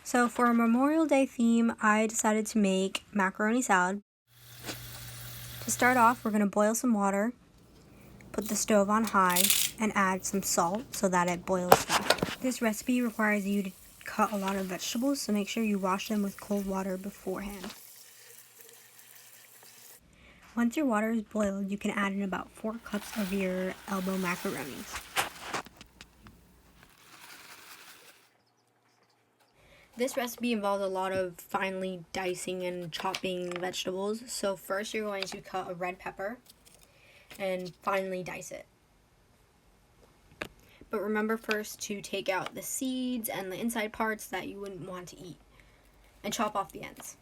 So for a Memorial Day theme, I decided to make macaroni salad. To start off, we're going to boil some water, put the stove on high, and add some salt so that it boils fast. This recipe requires you to cut a lot of vegetables, so make sure you wash them with cold water beforehand. Once your water is boiled, you can add in about 4 cups of your elbow macaronis. This recipe involves a lot of finely dicing and chopping vegetables. So first you're going to cut a red pepper and finely dice it. But remember first to take out the seeds and the inside parts that you wouldn't want to eat, and chop off the ends.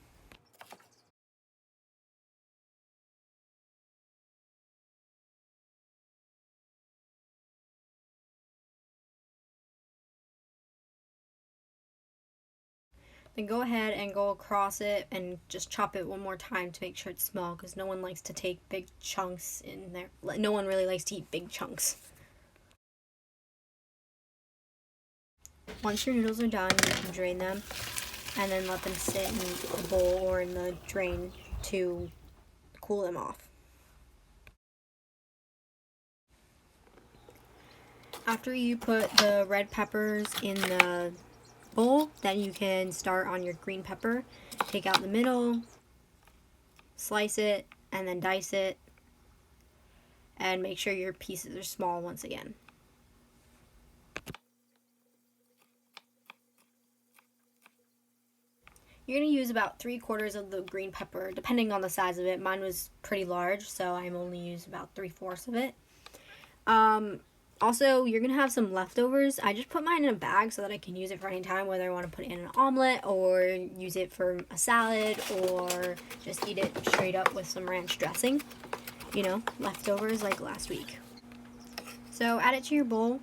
Then go ahead and go across it and just chop it one more time to make sure it's small, because no one likes to take big chunks in there. No one really likes to eat big chunks. Once your noodles are done, you can drain them and then let them sit in a bowl or in the drain to cool them off. After you put the red peppers in the bowl, then you can start on your green pepper. Take out the middle, slice it, and then dice it, and make sure your pieces are small once again. You're going to use about 3/4 of the green pepper, depending on the size of it. Mine was pretty large, so I'm only used about 3/4 of it. Also, you're going to have some leftovers. I just put mine in a bag so that I can use it for any time, whether I want to put it in an omelet or use it for a salad or just eat it straight up with some ranch dressing. You know, leftovers like last week. So add it to your bowl.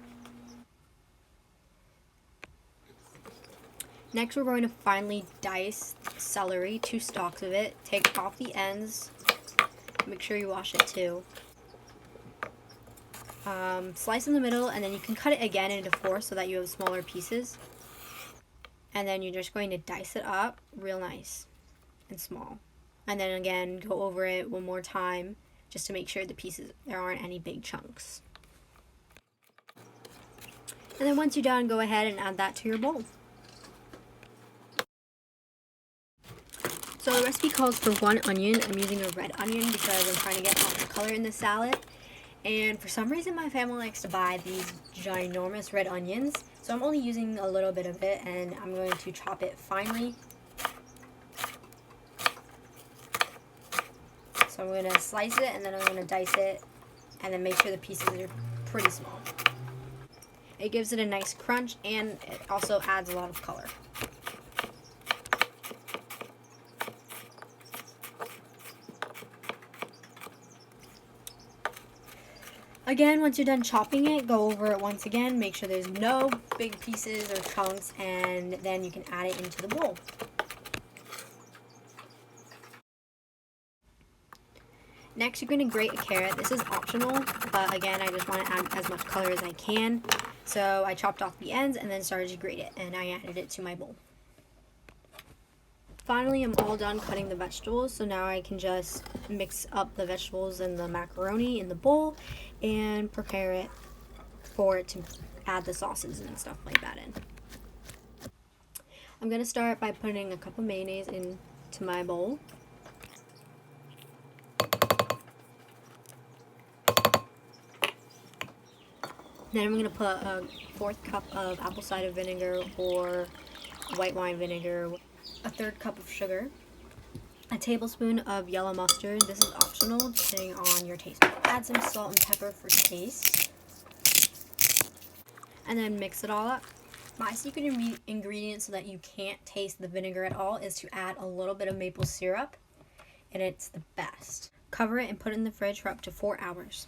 Next, we're going to finely dice celery, 2 stalks of it. Take off the ends. Make sure you wash it too. Slice in the middle, and then you can cut it again into 4 so that you have smaller pieces. And then you're just going to dice it up real nice and small. And then again, go over it one more time just to make sure there aren't any big chunks. And then once you're done, go ahead and add that to your bowl. So the recipe calls for 1 onion. I'm using a red onion because I'm trying to get all the color in the salad. And for some reason my family likes to buy these ginormous red onions. So I'm only using a little bit of it, and I'm going to chop it finely. So I'm going to slice it, and then I'm going to dice it, and then make sure the pieces are pretty small. It gives it a nice crunch, and it also adds a lot of color. Again, once you're done chopping it, go over it once again. Make sure there's no big pieces or chunks, and then you can add it into the bowl. Next, you're going to grate a carrot. This is optional, but again, I just want to add as much color as I can. So I chopped off the ends and then started to grate it, and I added it to my bowl. Finally, I'm all done cutting the vegetables, so now I can just mix up the vegetables and the macaroni in the bowl and prepare it for it to add the sauces and stuff like that in. I'm going to start by putting a cup of mayonnaise into my bowl. Then I'm going to put a 4th cup of apple cider vinegar or white wine vinegar, a 1/3 cup of sugar, a tablespoon of yellow mustard. This is optional depending on your taste. Add some salt and pepper for taste, and then mix it all up. My secret ingredient so that you can't taste the vinegar at all is to add a little bit of maple syrup, and it's the best. Cover it and put it in the fridge for up to 4 hours.